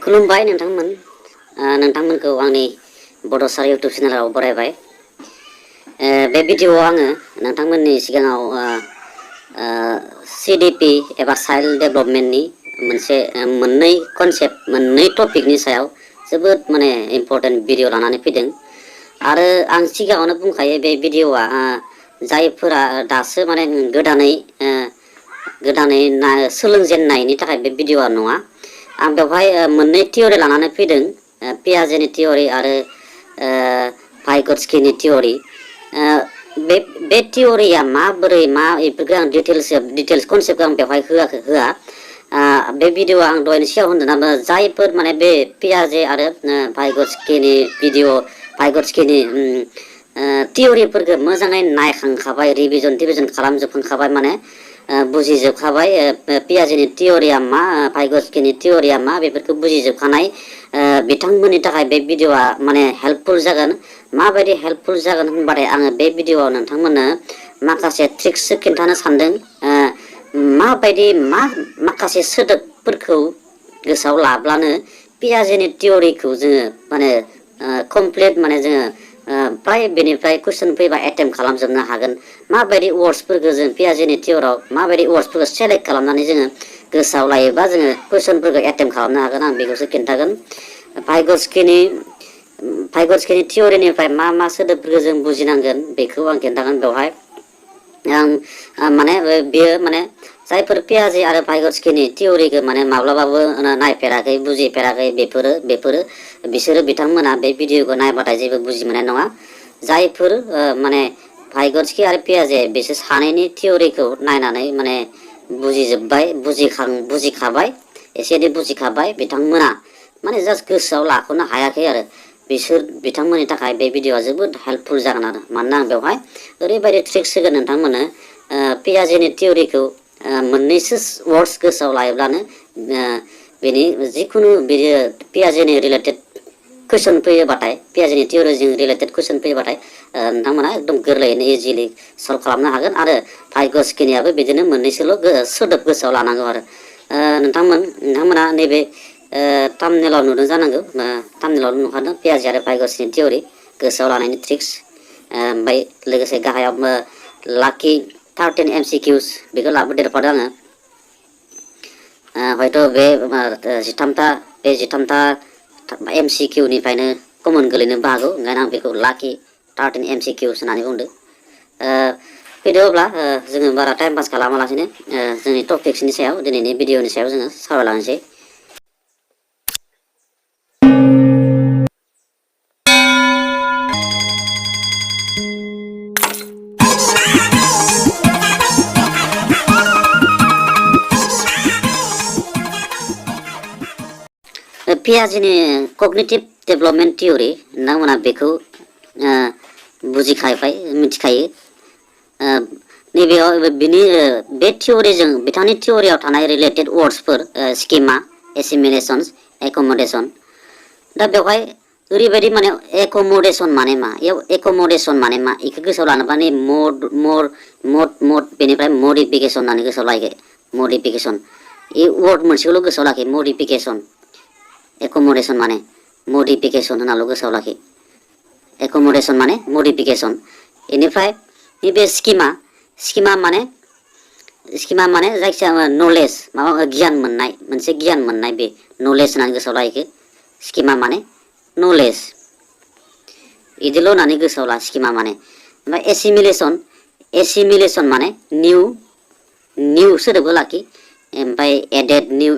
खुलुमबाय नोंथांमोनखौ आंनि बड'सा इउटुब चेनेलाव बरायबाय। बे भिडिअ'आव आङो नोंथांमोननि सिगाङाव CDP एबा चाइल्ड डेभेलपमेन्टनि मोनसे मोननै कनसेप्ट मोननै टपिकनि सायाव जोबोद इम्पर्टेन्ट भिडिअ लानानै फैदों। आरो आं सिगाङावनो बुंखायो बे भिडिअ'आ जायफोरा दासो गोदानै सोलोंजेननायनि थाखाय बे भिडिअ'आ नङा। आं बेवहाय मोननै थियरि लानानै फैदों, पियाजेनि थियरि आरो भाइगत्स्किनि थियरि। बे थियरिया माबोरै बेफोरखौ आं डिटेल्स कनसेप्टखौ आं बेवहाय होआ। बे भिडिअ'आ आं दहायनो सिगाङाव होनदों जायफोर बे पियाजे आरो भाइगत्स्किनि थियरिफोरखौ मोजाङै नायखांखाबाय, रिभिजन खालामजोबखांखाबाय, बुजिजोबखाबाय। पियाजेनि थियरिया मा, भाइगत्स्किनि थियरिया मा, बेफोरखौ बुजिजोबखानाय बिथांमोननि थाखाय बे भिडिअ'आ हेल्पफुल जागोन। माबायदि हेल्पफुल जागोन होनबाथाय आङो बे भिडिअ'आव नोंथांमोननो माखासे ट्रिक्ससो खिन्थानो सानदों। माखासे सोदोबफोरखौ गोसोआव लाब्लानो पियाजेनि थियरिखौ जोङो कमप्लिट जोङो फ्राय बेनिफ्राय कुइसन फैबा एटेम्प खालामजोबनो हागोन। माबायदि वार्डसफोरखौ जों पियाजेनि थियरियाव माबायदि वार्डसफोरखौ सेलेक्ट खालामनानै जोङो गोसोआव लायोबा जोङो कुइसनफोरखौ एटेम्प खालामनो हागोन, आं बेखौसो खिन्थागोन। भाइगत्स्किनि थियरिनिफ्राय मा सोदोबफोरखौ जों बुजिनांगोन बेखौ आं खिन्थागोन बेवहाय। बेयो जायफोर पियाजे आरो भाइगत्स्किनि थियरिखौ माब्लाबाबो नायफेराखै, बुजिफेराखै, बिसोरो बिथांमोना बे भिडिअ'खौ नायबाथाय जेबो बुजि मोननाय नङा। जायफोर भाइगत्स्कि आरो पियाजे बिसोर सानैनि थियरिखौ नायनानै बुजिजोब्बाय, बुजिखाबाय, एसे एनै बुजिखाबाय, बिथांमोना जास्ट गोसोआव लाख'नो हायाखै आरो बिथांमोननि थाखाय बे भिडिअ'आ जोबोद हेल्पफुल जागोन आरो। मानोना आं बेवहाय ओरैबायदि ट्रिक्स होगोन नोंथांमोननो, पियाजेनि थियरिखौ मोननैसो वार्डस गोसोआव लायोब्लानो बेनि जिखुनु पियाजेनि रिलेटेड कुइसन फैयोबाथाय, पियाजेनि थियरिजों रिलेटेड कुइसन फैयोबाथाय नोंथांमोना एकदम गोरलैयैनो इजिलि सल्भ खालामनो हागोन। आरो भाइगत्स्किनियाबो बिदिनो मोननैसोल' सोदोब गोसोआव लानांगौ आरो। नोंथांमोना नैबे थाम्बनेलाव नुदों जानांगौ, थाम्बनेलाव नुखादों पियाजे आरो भाइगत्स्किनि थियरि गोसोआव लानायनि ट्रिक्स। ओमफ्राय लोगोसे गाहायाव लाकि 13 MCQs बेखौ लाबोदेरफादों आङो। हयथ' बे 13था MCQनिफ्रायनो कमन गोलैनोबो हागौ, ओंखायनो आं बेखौ लाकि 13 MCQs होननानै बुंदों। फैदो अब्ला जोङो बारा टाइम पास खालामालासिनो जोंनि टपिक्सनि सायाव, दिनैनि भिडिअ'नि सायाव जोङो सावरायलांनोसै। पियाजेनि कगनिटिभ डेभेलपमेन्ट थियरि, नोंथांमोना बेखौ बुजिखाबाय, मिथिखायो। नैबेयाव बे थियरिजों, बिथांनि थियरियाव थानाय रिलेटेड वार्डसफोर, स्किमा, एसिमिलेसन, एकमडेसन। दा बेवहाय ओरैबायदि एकमडेसन माने मा, एकमडेसन माने मा, बेखौ गोसोआव लानोबा मड बेनिफ्राय मडिफिकेसन होननानै गोसोआव लायो। मडिफिकेसन, बे वार्ड मोनसेखौल' गोसोआव लाखि, मडिफिकेसन। एकमडेसन माने मडिफिकेसन होनाल' गोसोआव लाखि। एकमडेसन माने मडिफिकेसन। बेनिफ्राय नैबे स्किमा माने जायखिजाया नलेज, गियान मोननाय, मोनसे गियान मोननाय, बे नलेज होननानै गोसोआव लायो। स्किमा माने नलेज, बिदिल' होननानै गोसोआव ला, स्किमा माने। ओमफ्राय एसिमिलेसन माने निउ सोदोबखौ लाखि। ओमफ्राय निउ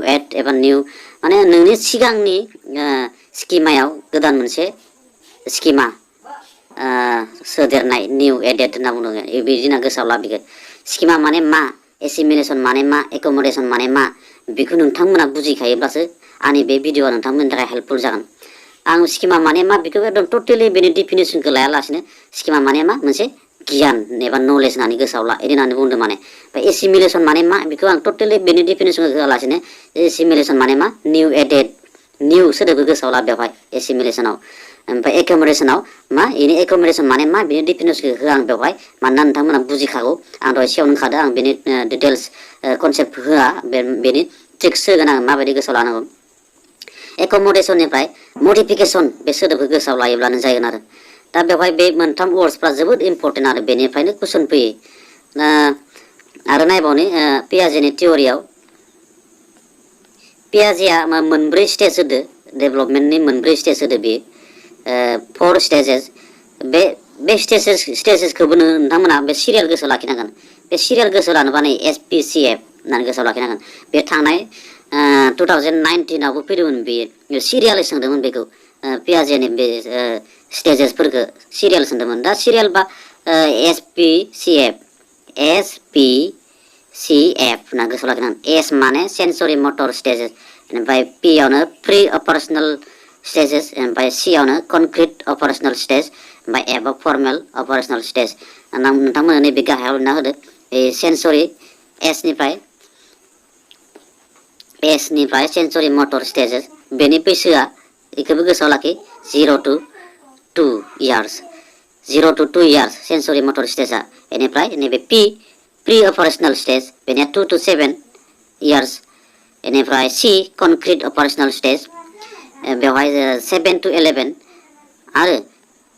एड एबा निउ नोंनि सिगांनि स्किमायाव गोदान मोनसे स्किमा सोदेरनाय, निउ एडेड होनना बुंदों। बिदिना गोसोआव ला बेखौ। स्किमा माने मा, एसिमिलेसन माने मा, एकमडेसन माने मा, बेखौ नोंथांमोना बुजिखायोब्लासो आंनि बे भिडिअ'आ नोंथांमोननि थाखाय हेल्पफुल जागोन। आं स्किमा माने मा बेखौ एकदम टटेलि बेनि डिफिनेसनखौ लायालासिनो, स्किमा माने मा, मोनसे गियान एबा नलेज होननानै गोसोआव ला, बिदि होननानै बुंदों माने। ओमफ्राय एसिमिलेसन माने मा, बेखौ आं टटेलि बेनि डिफिनेसनखौ होआलासिनो, एसिमिलेसन माने मा, निउ एडेड, निउ सोदोबखौ गोसोआव ला बेवहाय एसिमिलेसनाव। ओमफ्राय एकमडेसनाव मा, बेनि एकमडेसन माने मा, बेनि डिफिनेसनखौ होआ आं बेवहाय, मानोना नोंथांमोना बुजिखागौ। आं दहाय सिगाङावनो होनखादों, आं बेनि डिटेल्स कनसेप्ट होआ, बेनि ट्रिक्स होगोन आं माबायदि गोसोआव लानांगौ एकोमोडेशननिफ्राय मडिफिकेशन बे सोदोबखौ गोसोआव लायोब्लानो जागोन आरो दा बेवहाय बे मोनथाम वर्ड्सफ्रा जोबोद इम्पर्टेन्ट आरो बेनिफ्रायनो कुइसन फैयो आरो नायबावनि पियाजेनि थियरियाव पियाजेआ मोनब्रै स्टेज होदो डेभेलपमेन्टनि मोनब्रै स्टेज होदो बेयो 4 स्टेजेस बे स्टेजेसखौबो नोंथांमोना बे सिरियाल गोसोआव लाखिनांगोन बे सिरियाल गोसोआव लानोबा नै SPCF होननानै गोसोआव लाखिनांगोन बे थांनाय 2019 आवबो फैदोंमोन बेयो सिरियालै सोंदोंमोन बेखौ पियाजेनि बे स्टेजेसफोरखौ सिरियाल सोंदोंमोन दा सिरियाल बा SPCF होनना गोसोआव लाखिनांगोन S माने सेन्सरि मटर स्टेजेस ओमफ्राय P आवनो प्रि अपारेशनेल स्टेजेस ओमफ्राय C आवनो कनक्रिट अपारेशनेल स्टेज ओमफ्राय F आव फर्मेल अपारेशनेल स्टेज नोंथांमोना नैबे गाहायाव लिरना होदो सेन्सरि S निफ्राय सेन्सरि मटर स्टेजेस बेनि बैसोआ बेखौबो गोसोआव लाखि 0 to 2 years सेन्सरि मटर स्टेजआ बेनिफ्राय नैबे P प्रि अपारेशनेल स्टेज बेनिया 2 to 7 years बेनिफ्राय C कनक्रिट अपारेशनेल स्टेज बेवहाय 7 to 11 आरो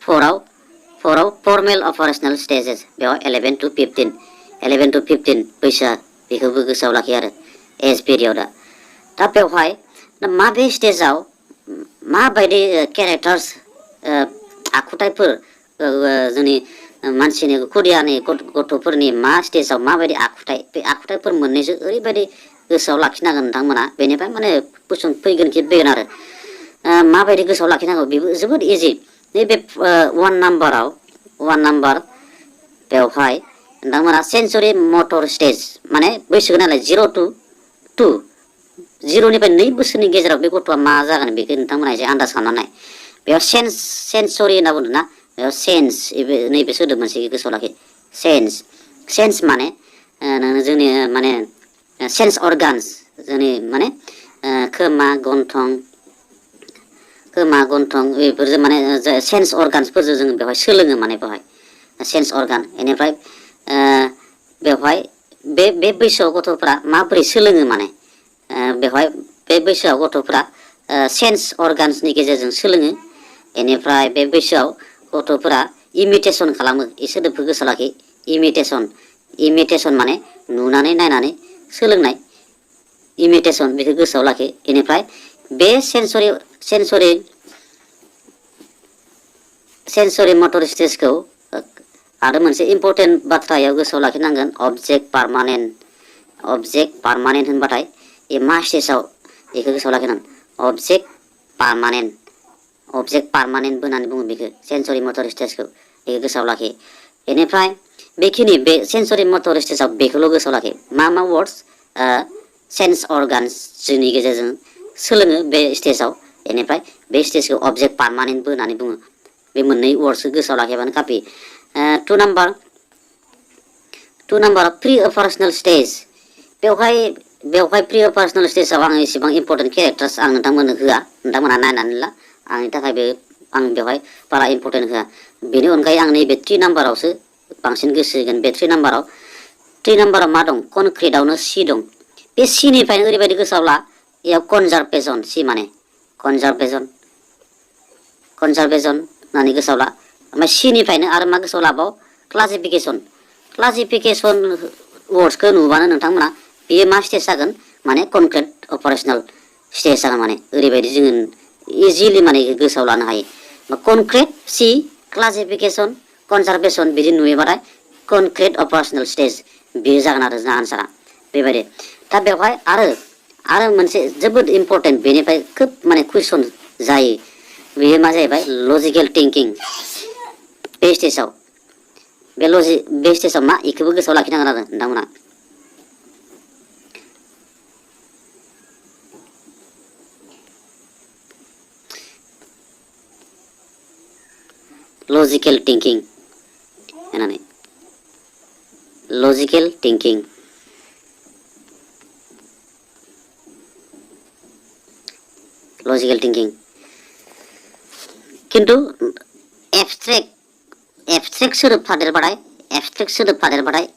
4 आव फर्मेल अपारेशनेल स्टेजेस बेवहाय 11 to 15 बैसोआ बेखौबो गोसोआव लाखि आरो एज पिरियडआ दा बेवहाय माबे स्टेजाव माबायदि केरेक्टार्स आखुथायफोर जोंनि मानसिनि खुदियानि गथ'फोरनि मा स्टेजाव माबायदि आखुथाय बे आखुथायफोर मोननैसो ओरैबायदि गोसोआव लाखिनांगोन नोंथांमोना बेनिफ्राय माने कुइसन फैगोन आरो माबायदि गोसोआव लाखिनांगौ बेबो जोबोद इजि नैबे 1 नाम्बार बेवहाय नोंथांमोना सेन्सरि मटर स्टेज माने बैसोखौ नालाय 0 to 2 0निफ्राय 2 बोसोरनि गेजेराव बे गथ'आ मा जागोन बेखौ नोंथांमोना एसे आन्दाज खालामनानै बेयाव सेन्सरि होनना बुंदों ना बेयाव सेन्स नैबे सोदोब मोनसे गोसोआव लाखि सेन्स माने जोंनि माने सेन्स अर्गान्स जोंनि माने खोमा गन्थं बेफोरजों माने सेन्स अर्गान्सफोरजों जों बेवहाय सोलोङो माने बेवहाय सेन्स अर्गान बेनिफ्राय बेवहाय बे बैसोआव गथ'फोरा माबोरै सोलोङो माने बेवहाय बे बैसोआव गथ'फोरा सेन्स अर्गान्सनि गेजेरजों सोलोङो बेनिफ्राय बे बैसोआव गथ'फोरा इमिटेसन खालामो बे सोदोबखौ गोसोआव लाखि इमिटेसन माने नुनानै नायनानै सोलोंनाय इमिटेसन बेखौ गोसोआव लाखि बेनिफ्राय बे सेन्सरि मटर स्टेजखौ आरो मोनसे इम्पर्टेन्ट बाथ्रायाव गोसोआव लाखिनांगोन अबजेक्ट पार्मानेन्ट होनबाथाय बे मा स्टेजाव बेखौ गोसोआव लाखिनांगोन अबजेक्ट पार्मानेन्टबो होननानै बुङो बेखौ सेन्सरि मटर स्टेजखौ बेखौ गोसोआव लाखि बेनिफ्राय बेखिनि बे सेन्सरि मटर स्टेजाव बेखौल' गोसोआव लाखि मा वर्ड्स सेन्स अर्गान्स जोंनि गेजेरजों सोलोङो बे स्टेजाव बेनिफ्राय बे स्टेजखौ अबजेक्ट पार्मानेन्टबो होननानै बुङो बे मोननै वर्ड्सखौ गोसोआव लाखिबानो कापि 2 नाम्बार प्रि अपारेशनेल स्टेज बेवहाय प्रि अपारेशनेल स्टेजाव आं एसेबां इम्पर्टेन्ट केरेक्टार्स आं नोंथांमोननो होआ नोंथांमोना नायनानै ला आंनि थाखायबो आं बेवहाय बारा इम्पर्टेन्ट होआ बेनि अनगायै आं नैबे 3 नाम्बारावसो बांसिन गोसो होगोन बे 3 नाम्बाराव मा दं कनक्रिटआवनो C दं बे Cनिफ्रायनो ओरैबायदि गोसोआव ला बेयाव कनजारभेसन C माने कनजारभेसन होननानै गोसोआव ला ओमफ्राय Cनिफ्रायनो आरो मा गोसोआव लाबाव क्लासिफिकेसन वर्ड्सखौ नुबानो नोंथांमोना बेयो मा स्टेज जागोन माने कनक्रिट अपारेशनेल स्टेज जागोन माने ओरैबायदि जोङो इजिलि माने गोसोआव लानो हायो कनक्रिट C क्लासिफिकेसन कनजारभेसन बिदि नुयोबाथाय कनक्रिट अपारेशनेल स्टेज बेयो जागोन आरो जोंना आन्सारा बेबायदि दा बेवहाय आरो मोनसे जोबोद इम्पर्टेन्ट बेनिफ्राय खोब माने कुइसन जायो बेयो मा जाहैबाय लजिकेल थिंकिं बे स्टेजाव बे स्टेजाव मा बेखौबो गोसोआव लाखिनांगोन आरो नोंथांमोना लजिकेल थिंकिं होननानै लजिकेल थिंकिं किन्तु एबस्ट्रेक्ट सोदोब थादेरबाथाय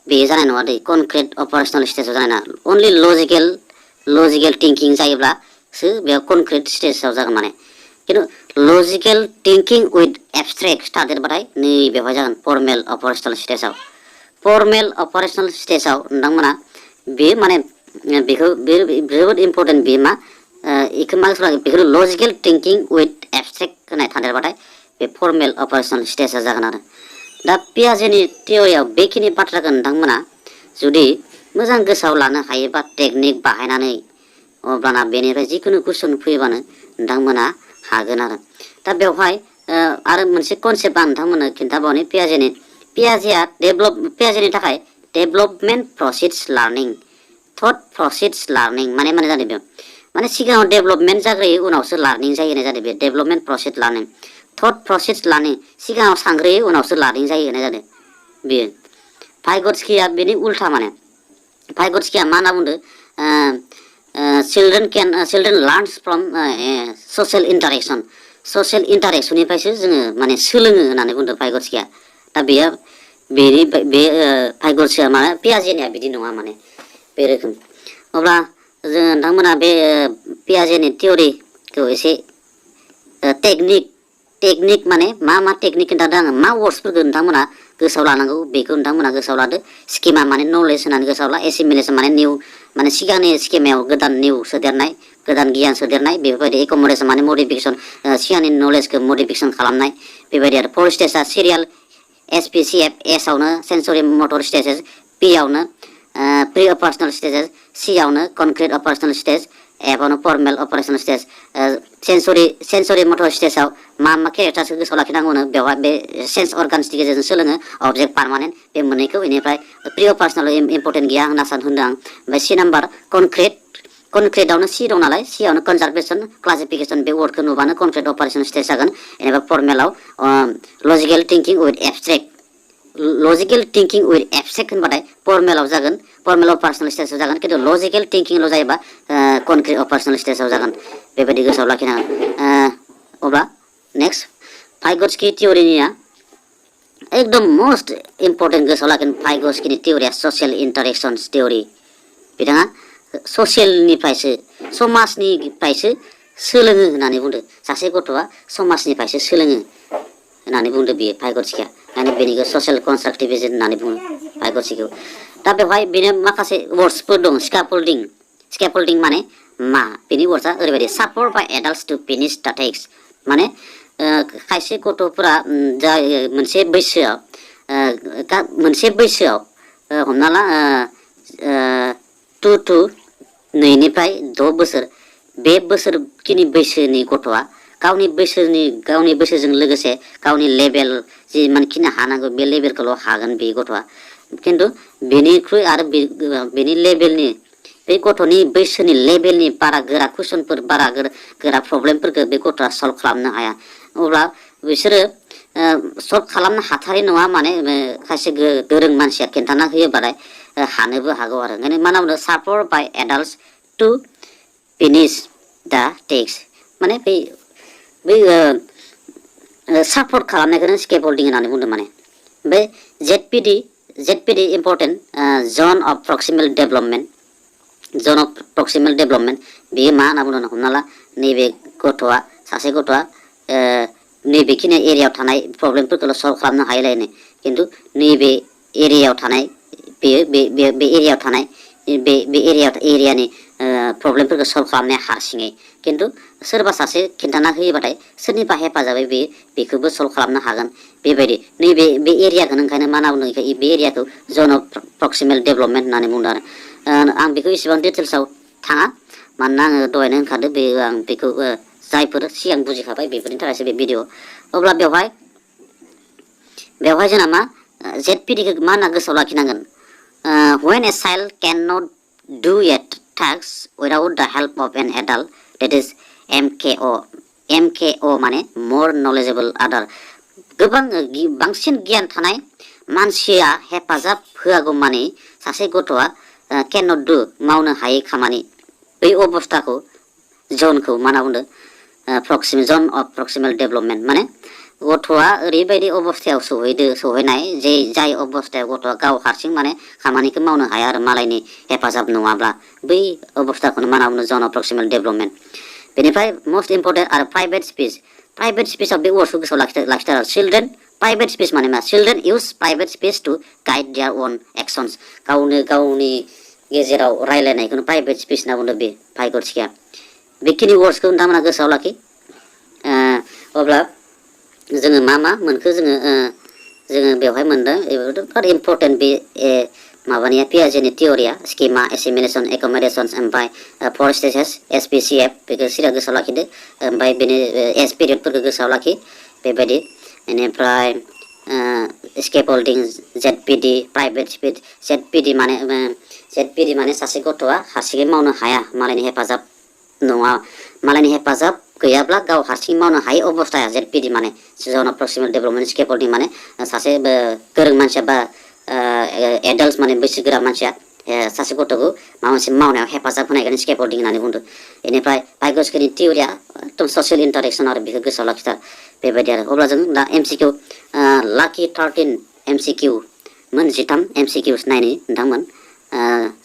बेयो जानाय नङा दै कनक्रिट अपारेशनेल स्टेजाव जानाय नङा अनलि लजिकेल लजिकेल थिंकिं जायोब्लासो बेयाव कनक्रिट स्टेजाव जागोन माने खिन्थु लजिकेल थिंकिं उइथ एबस्ट्रेक्ट थादेरबाथाय नै बेवहाय जागोन फर्मेल अपारेशनेल स्टेजाव फर्मेल अपारेशनेल स्टेजाव नोंथांमोना बे माने बेखौ जोबोद इम्पर्टेन्ट बे मा इखौ मा बेखौ लजिकेल थिंकिं उइथ एबस्ट्रेक्ट होनाय थादेरबाथाय बे फर्मेल अपारेशनेल स्टेजा जागोन आरो दा पियाजेनि थियरियाव बेखिनि बाथ्राखौ नोंथांमोना जुदि मोजां गोसोआव लानो हायोबा टेकनिक बाहायनानै अब्लाना बेनिफ्राय जिखुनु कुइसन फैबानो नोंथांमोना हागोन आरो दा बेवहाय आरो मोनसे कनसेप्ट आं नोंथांमोननो खिन्थाबावनि पियाजेनि थाखाय डेभलपमेन्ट प्रसिड्स लार्निं थट प्रसिड्स लार्निं माने जादों बेयाव माने सिगाङाव डेभलपमेन्ट जाग्रोयो उनावसो लार्निं जायो होननाय जादों बे डेभलपमेन्ट प्रसिड लार्निं थट प्रसिड्स लार्निं सिगाङाव सानग्रोयो उनावसो लार्निं जायो होननाय जादों बेयो भाइगत्स्किया बेनि उल्था माने भाइगत्स्किया मा होनना बुंदों children learns from social इन्टारेक्सननिफ्रायसो जोङो माने सोलोङो होननानै बुंदों भाइगत्स्किया दा बेयो बे भाइगत्स्किया माने पियाजेनिया बिदि नङा माने बे रोखोम अब्ला जों नोंथांमोना बे पियाजेनि थियरिखौ एसे टेकनिक माने मा टेकनिक खिन्थादों आङो मा वर्ड्सफोरखौ नोंथांमोना गोसोआव लानांगौ बेखौ नोंथांमोना गोसोआव लादो स्किमा माने नलेज होननानै गोसोआव ला एसिमिलेसन माने निउ माने सिगांनि स्किमायाव गोदान निउ सोदेरनाय गोदान गियान सोदेरनाय बेफोरबायदि एकमडेसन माने मडिफिकेसन सिगांनि नलेजखौ मडिफिकेसन खालामनाय बेबायदि आरो फर स्टेजआ सिरियाल SPCF S आवनो सेन्सरि मटर स्टेजेस P आवनो प्रि अपारेशनेल स्टेजेस C आवनो कनक्रिट अपारेशनेल स्टेज F आवनो फर्मेल अपारेशनेल स्टेज सेन्सरि मटर स्टेजाव मा केरेक्टारखौ गोसोआव लाखिनांगौनो बेवहाय बे सेन्स अर्गान्सनि गेजेरजों सोलोङो अबजेक्ट पार्मानेन्ट बे मोननैखौ बेनिफ्राय प्रि अपारेशनेल इम्पर्टेन्ट गैया होनना होनदों आं ओमफ्राय C नाम्बार कनक्रिटआवनो C दं नालाय C आवनो कनजारभेसन क्लासिफिकेसन बे वर्डखौ नुबानो कनक्रिट अपारेशनेल स्टेज जागोन बेनिफ्राय फर्मेलाव लजिकेल थिंकिं उइथ एबस्ट्रेक्ट होनबाथाय फर्मेलाव जागोन फर्मेल अपारेशनेल स्टेजाव जागोन खिन्थु लजिकेल थिंकिंल' जायोबा कनक्रिट अपारेशनेल स्टेजाव जागोन बेबायदि गोसोआव लाखिनांगोन अब्ला नेक्स्ट भाइगत्स्कि थियरिनिया एकदम मोस्ट इम्पर्टेन्ट गोसोआव लाखिनो भाइगत्स्किनि थियरिया ससियेल इन्टारेक्सन्स थियरि बिथाङा ससियेलनिफ्रायसो समाजनिफ्रायसो सोलोङो होननानै बुंदों सासे गथ'आ समाजनिफ्रायसो सोलोङो होननानै बुंदों बियो भाइगत्स्किया माने बेनिखौ ससियेल कनस्ट्राक्टिभिजम होननानै बुङो भाइगत्स्किखौ दा बेवहाय बेनो माखासे वर्ड्सफोर दं स्केफल्डिं माने मा बेनि वर्ड्सआ ओरैबायदि सापर्ट बाय एडाल्ट्स टु फिनिश द टेक्स्ट माने खायसे गथ'फोरा जा मोनसे बैसोआव हमना ला 2 to 2 बोसोर बे बोसोरखिनि बैसोनि गथ'आ गावनि बैसोजों लोगोसे गावनि लेभेल जि मानखिनि हानांगौ बे लेभेलखौल' हागोन बे गथ'आ खिन्थु बेनिख्रुइ आरो बेनि लेभेलनि बे गथ'नि बैसोनि लेभेलनि बारा गोरा कुइसनफोर बारा गोरा प्रब्लेमफोरखौ बे गथ'आ सल्भ खालामनो हाया अब्ला बिसोरो सल्भ खालामनो हाथारै नङा माने खायसे गोरों मानसिया खिन्थाना होयोबाथाय हानोबो हागौ आरो ओंखायनो मा होनो सापर्ट बाय एडाल्ट्स टु फिनिश द टेक्स्ट माने बै सापर्ट खालामनायखौनो स्केफल्डिं होननानै बुंदों माने ओमफ्राय ZPD इम्पर्टेन्ट जन अफ प्रक्सिमेल डेभलपमेन्ट बेयो मा होनना बुंदों हमना ला नैबे गथ'आ सासे गथ'आ नैबेखिनि एरियायाव थानाय प्रब्लेमफोरखौल' सल्भ खालामनो हायोलायनो खिन्थु नैबे एरियायाव थानाय बेयो बे एरियायाव थानाय बे एरियानि प्रब्लेमफोरखौ सल्भ खालामनाया हारसिङै खिन्थु सोरबा सासे खिन्थाना होयोबाथाय सोरनिबा हेफाजाबै बेखौबो सल्भ खालामनो हागोन बेबायदि नैबे बे एरियाखौनो ओंखायनो मा होनना बुंदों बे एरियाखौ जन अफ प्रक्सिमेल डेभलपमेन्ट होननानै बुंदों आरो आं बेखौ इसेबां डिटेल्सआव थाङा मानोना आङो दहायनो होनखादों आं बेखौ जायफोर सिगां बुजिखाबाय बेफोरनि थाखायसो बे भिडिअ अब्ला बेवहाय जोंना मा ZPDखौ मा होनना गोसोआव लाखिनांगोन when a child cannot do a task without the help of an adult that is MKO माने more knowledgeable other गोबां बांसिन गियान थानाय मानसिया हेफाजाब होआगौ माने सासे गथ'आ cannot do मावनो हायै खामानि बै अबस्थाखौ जनखौ मा होनना बुंदों जन अफ प्रक्सिमेल डेभलपमेन्ट माने गथ'आ ओरैबायदि अबस्थायाव सहैनाय जे जाय अबस्थायाव गथ'आ गाव हारसिं माने खामानिखौ मावनो हाया आरो मालायनि हेफाजाब नङाब्ला बै अबस्थाखौनो मा होनना बुङो जन प्रक्सिमेल डेभेलपमेन्ट बेनिफ्राय मस्ट इम्पर्टेन्ट आरो प्राइभेट स्पिचआव बे वर्डखौ गोसोआव लाखिथार चिल्ड्रेन प्राइभेट स्पिच माने मा children use private speech to guide their own actions गावनि गेजेराव रायलायनायखौनो प्राइभेट स्पिच होनना बुंदों बे भाइगरस्किया बेखिनि वर्ड्सखौ नोंथांमोना गोसोआव लाखि अब्ला जोङो मा मोनखो जोङो बेवहाय मोनदों बिराद इम्पर्टेन्ट बे माबानिया पियाजेनि थियरिया स्किमा एसिमिलेसन एकोमोडेसन्स ओमफ्राय फर स्टेजेस SPCF बेखौ सिदा गोसोआव लाखिदो ओमफ्राय बेनि एज पिरियडफोरखौ गोसोआव लाखि बेबायदि बेनिफ्राय स्केपल्डिं ZPD प्राइभेट स्पिच ZPD माने सासे गथ'आ हारसिङै मावनो हाया मालायनि हेफाजाब नङा मालायनि हेफाजाब गैयाब्ला गाव हारसिं मावनो हायै अबस्थाया ZPD माने जन प्रक्सिमेल डेभेलपमेन्ट स्केपल्डिं माने सासे गोरों मानसिया बा एडाल्ट माने बैसोगोरा मानसिया सासे गथ'खौ माबा मोनसे मावनायाव हेफाजाब होनायखौनो स्केपल्डिं होननानै बुंदों बेनिफ्राय भाइगरस्किनि थियरिया एकदम ससियेल इन्टारेक्सन आरो बेखौ गोसोआव लाखिथार बेबायदि आरो अब्ला जों दा MCQ लाकि 13 MCQ मोन 13 MCQs नायनि नोंथांमोन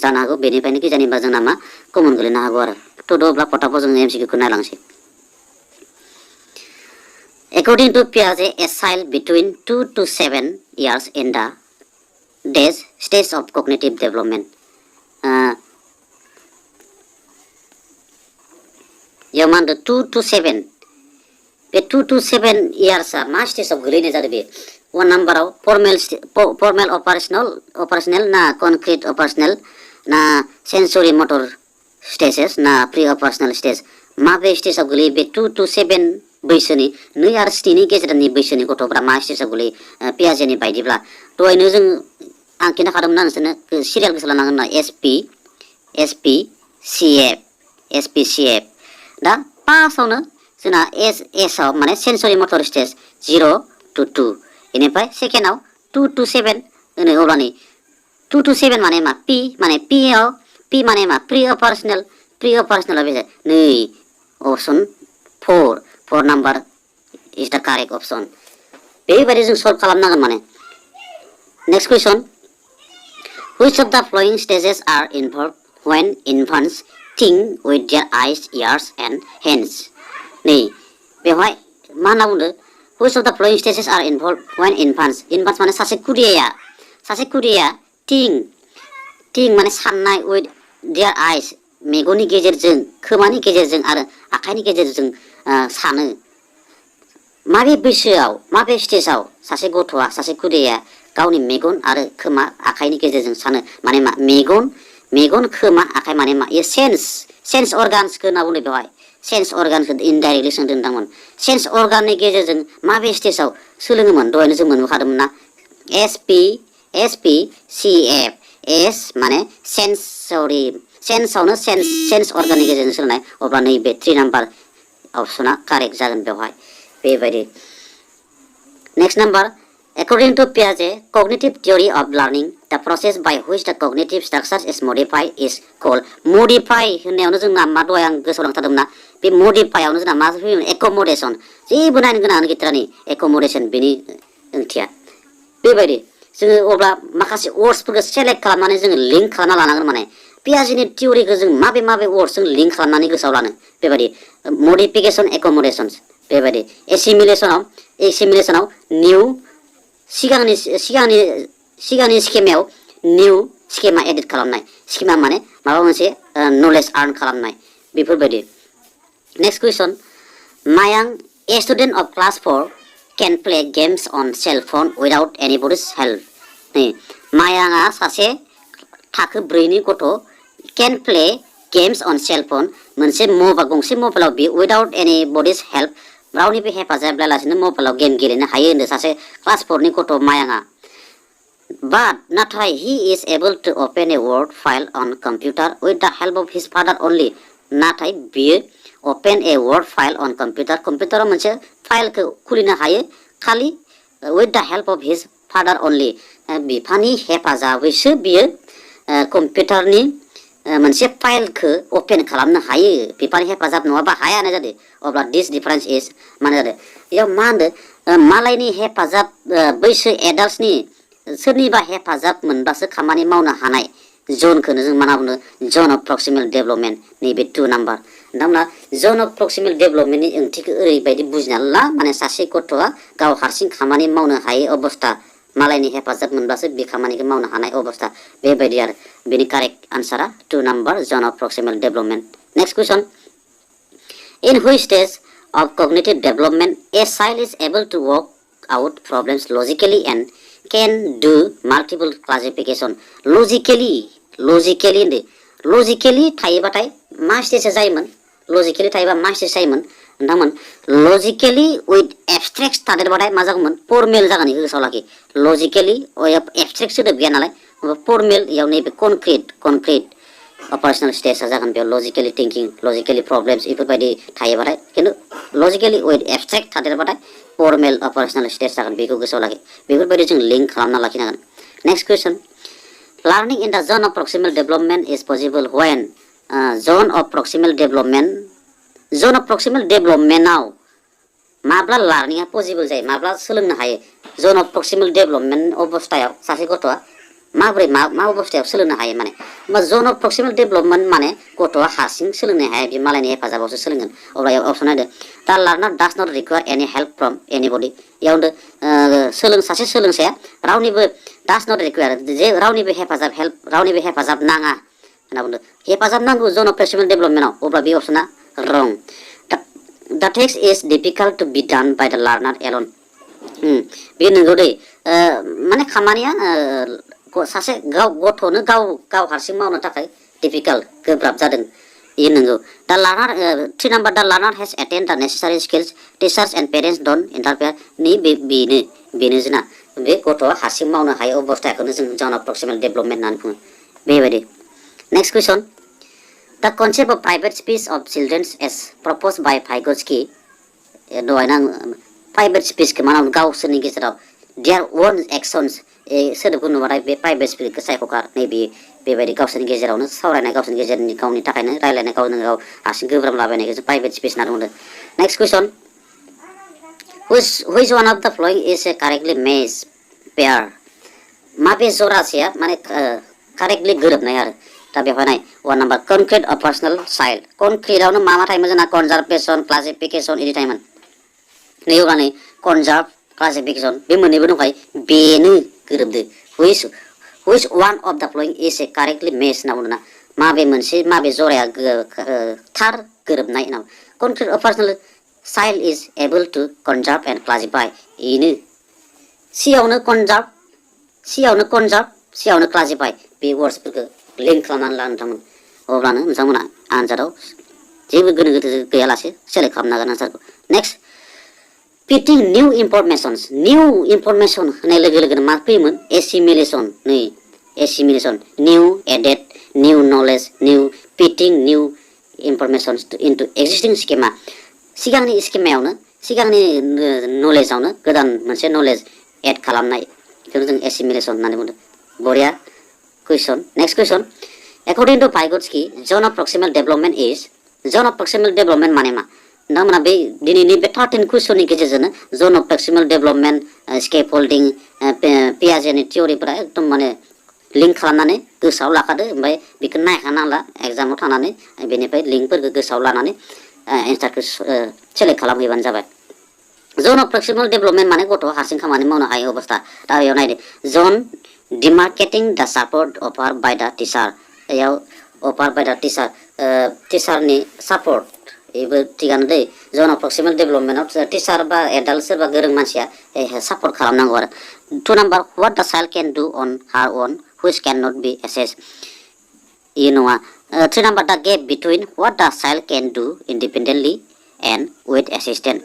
जानो हागौ बेनिफ्रायनो गोजानिबा जोंना मा कमन गोलैनो हागौ आरो थ' अब्ला फटाफट जों MCQ खौ नायलांसै According to Piaget, a child between 2 to 7 years in the stage of cognitive development. याव मा होनदों 2 to 7 बे 2 to 7 इयार्सआ मा स्टेजाव गोलैनाय जादों बे वन नाम्बाराव फर्मेल ऑपरेशनल ना कनक्रीट ऑपरेशनल ना सेंसरी मोटर स्टेजेस ना प्री ऑपरेशनल स्टेज माबे स्टेजाव गोलैयो बे 2 to 7 बैसोनि 2 आरो 7 नि गेजेरनि बैसोनि गथ'फ्रा मा स्टेजाव गोलैयो पियाजेनि बायदिब्ला दहायनो जों आं खिन्थाखादोंमोन ना नोंसोरनो सिरियाल गोसो लानांगोन ना SPCF दा फार्स्टआवनो जोंना एसआव माने सेंसरी मोटर स्टेज 0 to 2 बेनिफ्राय सेकेन्डआव 2 to 7 होनो अब्लानि 2 to 7 माने मा P माने मा प्री ऑपरेशनल बे नै ऑप्शन 4 नाम्बार इज द करेक्ट ऑप्शन बेबायदि जों सल्व खालामनांगोन माने next question which of the following stages are involved when infants think with their eyes ears and hands नै बेवहाय मा होनना बुंदों which of the following stages are involved when infants माने सासे खुदिया think माने साननाय with their eyes मेगननि गेजेरजों खोमानि गेजेरजों आरो आखाइनि गेजेरजों सानो माबे बैसोआव माबे स्टेजाव सासे गथ'आ सासे खुदिया गावनि मेगन आरो खोमा आखाइनि गेजेरजों सानो माने मा मेगन खोमा आखाइ माने मा ये सेन्स अर्गान्सखौ होनना बुंदों बेवहाय सेन्स अर्गानखौ इनडाइरेक्टलि सोंदों नोंथांमोन सेन्स अर्गाननि गेजेरजों माबे स्टेजाव सोलोङोमोन दहायनो जों मोनबोखादोंमोन ना SPCF S माने सेन्सआवनो सेन्स अर्गाननि गेजेरजों सोलोंनाय अब्ला नैबे 3 नाम्बार ऑप्शना करेक्ट जागोन बेवहाय बेबायदि next number according to Piaget cognitive theory of learning the process by which the cognitive structure is modified is called modify होननायावनो जोंना मा दहाय आं गोसोआव लांथारदोंमोन ना बे modifyआवनो जोंना मा फैयो accommodation जेबो नायनो गोनां गैथारानि accommodation बेनि ओंथिया बेबायदि जोङो अब्ला माखासे वर्ड्सफोरखौ सेलेक्ट खालामनानै जोङो लिंक खालामना लानांगोन माने पियाजेनि थियरिखौ जों माबे वर्ड्सजों लिंक खालामनानै गोसोआव लानो बेबायदि मडिफिकेशन एकोमोडेशंस बेबायदि एसिमिलेशनाव निउ सिगांनि स्किमायाव निउ स्किमा एडिट खालामनाय स्किमा माने माबा मोनसे नलेज आर्न खालामनाय बेफोरबायदि नेक्स्ट क्वेश्चन मायांग a student of class 4 can play games on cell phone without anybody's help नै मायांगआ सासे थाखो 4 नि गथ' can play games on cell phone मोनसे गंसे मबाइलाव बे without anybody's help रावनिबो हेफाजाब लायालासेनो मबाइलाव गेम गेलेनो हायो होनदों सासे क्लास 4 नि गथ' मायांगआ but नाथाय he is able to open a word file on computer with the help of his father only नाथाय बियो open a word file on कम्पिउटाराव मोनसे फाइलखौ खुलिनो हायो खालि with the help of his father only बिफानि हेफाजाबैसो बियो कम्पिउटारनि मोनसे फाइलखौ ओपन खालामनो हायो बिफानि हेफाजाब नङाबा हायानो जादों अब्ला दिस डिफारेन्स इज माने जादों बेयाव मा होनदों मालायनि हेफाजाब बैसो एडाल्टसनि सोरनिबा हेफाजाब मोनबासो खामानि मावनो हानाय जनखौनो जों मा होनना बुङो जन अफ प्रक्सिमेल डेभेलपमेन्ट नैबे 2 नाम्बार नोंथांमोना जन अफ प्रक्सिमेल डेभेलपमेन्टनि ओंथिखौ ओरैबायदि बुजिना ला माने सासे गथ'आ गाव हारसिं खामानि मावनो हायै अबस्था मालायनि हेफाजाब मोनब्लासो बे खामानिखौ मावनो हानाय अबस्था बेबायदि आरो बेनि कारेक्ट आन्सारा 2 number zone of proximal development next question in which stage of cognitive development a child is able to work out problems logically and can do multiple classification logically थायोबाथाय मा स्टेज जायोमोन logically थायोबा मा stage जायोमोन नोंथांमोन logically with abstract थादेरबाथाय मा जागौमोन formal जागोन इखौ गोसोआव लाखि logically abstract सोदोब गैया नालाय फर्मेल इयाव नैबे concrete operational stage जागोन बेयाव logically thinking logically problems इफोरबायदि थायोबाथाय किन्तु logically with abstract थादेरबाथाय फर्मेल operational stage जागोन बेखौ गोसोआव लाखि बेफोरबायदि जों लिंक खालामना लाखिनांगोन next question learning in the zone of proximal development is possible when zone of proximal development आव माब्ला लार्निंआ पसिबल जायो माब्ला सोलोंनो हायो जन अफ प्रक्सिमेल डेभेलपमेन्ट अबस्थायाव सासे गथ'आ माबोरै मा अबस्थायाव सोलोंनो हायो माने होमबा जन अफ प्रक्सिमेल डेभेलपमेन्ट माने गथ'आ हारसिं सोलोंनो हाया बे मालायनि हेफाजाबावसो सोलोंगोन अब्ला इयाव अपसन नायदो दा लार्नार डास नट रिक्वायर एनि हेल्प फ्रम एनिबडी इयाव होनदो सासे सोलोंसाया रावनिबो डास नट रिक्वायर जे रावनिबो हेफाजाब नाङा होनना बुंदो हेफाजाब नांगौ जन अफ प्रक्सिमेल डेभेलपमेन्टआव अब्ला बे अपसना रं The text is difficult to be done by the learner alone. बे नंगौ दै माने खामानिया सासे गथ'नो गाव हारसिं मावनो थाखाय डिफिकाल्ट गोब्राब जादों बेयो नंगौ दा लार्नार 3 नाम्बार दा learner has attained the necessary skills teachers and parents don't interfere नि बेनो जोंना बे गथ'आ हारसिं मावनो हायै अबस्थाखौनो जों जन अफ प्रक्सिमेल डेभेलपमेन्ट होननानै बुङो बेबायदि next question The concept of private speech of children as proposed by Vygotsky private speech के मानाव गावसोरनि गेजेराव their own actions सोदोबखौ नुबाथाय बे private speech खौ सायख'खार नैबे बेबायदि गावसोरनि गेजेरावनो सावरायनाय गावसोरनि गेजेरनि गावनि थाखायनो रायलायनाय गावनो गाव हारसिं गोब्राब लाबायनायखौ जों private speech होनना बुंदों next question which one of the following is a correctly matched pair माबे जरासेया माने correctly गोरोबनाय आरो दा बेवहाय नाय 1 नाम्बार कनक्रीट ऑपरेशनल चाइल्ड कनक्रीटआवनो मा थायोमोन जोंना कनजार्भेशन क्लासिफिकेशन इदि थायोमोन नैयाव नै कनजार्भ क्लासिफिकेशन बे मोननैबो दंखायो बेनो गोरोबदो which one of the following is a correctly matched होनना बुंदोंना माबे जराया थार गोरोबनाय होनना concrete operational child is able to conserve and classify इनो सियावनो कनजार्भ क्लासिफाई बे वर्ड्सफोरखौ लिंक खालामनानै ला नोंथांमोन अब्लानो नोंथांमोना आनजादाव जेबो गोनो गोथो गैयालासे सेलेक्ट खालामनो हागोन आनसारखौ नेक्स्ट फिटिं निउ इनफरमेशन होनाय लोगो लोगोनो मा फैयोमोन assimilation new added new knowledge new fitting new information into existing schema सिगांनि नलेजावनो गोदान मोनसे नलेज एड खालामनाय बेखौनो जों एसिमिलेशन होननानै बुंदों बरिया Question. Next question. According to Vygotsky, zone of proximal development माने मा नोंथांमोना बे दिनैनि बे 13 कुइसननि गेजेरजोंनो zone of proximal development scaffolding पियाजेनि थियरिफोरा एकदम माने लिंक खालामनानै गोसोआव लाखादो ओमफ्राय बेखौ नायखानांला एग्जामाव थानानै बेनिफ्राय लिंकफोरखौ गोसोआव लानानै एन्सारखौ सेलेक्ट खालामहैबानो जाबाय zone of proximal development माने गथ' हारसिं खामानि मावनो हायै अबस्था दा बेयाव नायदो zone demarcating the support offered by the teacher offered by the teacher नि support एबो थिगानो दै zone of proximal development of teacher बा एडाल्ट सोरबा गोरों मानसिया सापर्ट खालामनांगौ आरो 2 number what the child can do on her own which cannot be assessed you know 3 number the gap between what the child can do independently and with assistance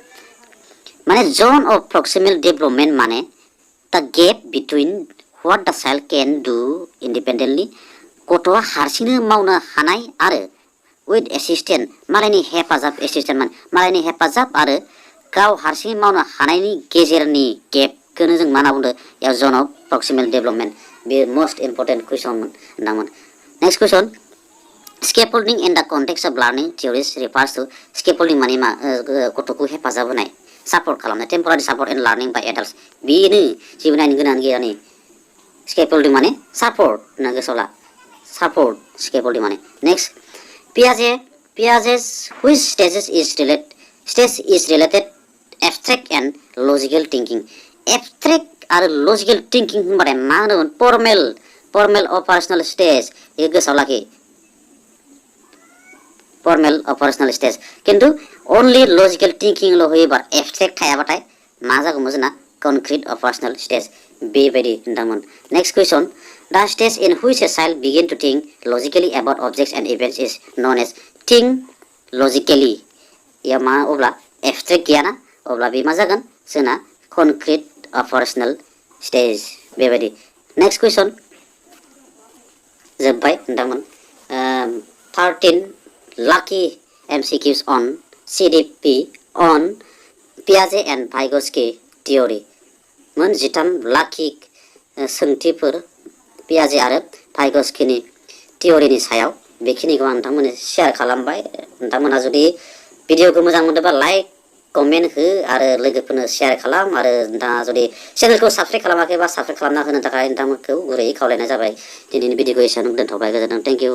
माने zone of proximal development माने the gap between what the child can do independently गथ'आ हारसिंनो मावनो हानाय आरो with assistant मालायनि हेफाजाब आरो गाव हारसिं मावनो हानायनि गेजेरनि गेपखौनो जों मा होनना बुंदों याव zone of proximal development बे मोस्ट इम्पर्टेन्ट कुइसन होननांगोन next question Scaffolding in the context of learning theories refers to scaffolding माने मा गथ'खौ हेफाजाब होनाय support खालामनाय temporary support in learning by adults बेनो जेबो नायनो गोनां गैया नै scaffolding माने support ना गोसोआव ला support scaffolding माने next Piaget's which stage is related abstract and logical thinking abstract आरो logical thinking होनबाथाय मा होनोमोन formal operational stage ये गोसोआव लाखि formal operational stage किन्तु only logical thinking ल' होयोबा abstract थायाबाथाय मा जागौमोन जोंना concrete operational stage बेबायदि होनदोंमोन next question the stage in which a child begin to think logically about objects and events is known as think logically या मा अब्ला abstract गैयाना अब्ला बे मा जागोन जोंना concrete operational stage बेबायदि next question जोब्बाय होनदोंमोन 13 lucky MCQs on CDP on Piaget and Vygotsky theory मोन 13 लाखि सोंथिफोर पियाजे आरो भाइगस्किनि थियरिनि सायाव बेखिनिखौ आं नोंथांमोननो शेयार खालामबाय नोंथांमोना जुदि भिडिअखौ मोजां मोनदोंबा लाइक कमेन्ट हो आरो लोगोफोरनो शेयार खालाम आरो नोंथाङा जुदि चेनेलखौ साबस्क्राइब खालामाखैबा साबस्क्राइब खालामना होनो थाखाय नोंथांमोनखौ गुरैयै खावलायनाय जाबाय दिनैनि भिडिअखौ एसेयावनो दोनथ'बाय गोजोनथों थेंक इउ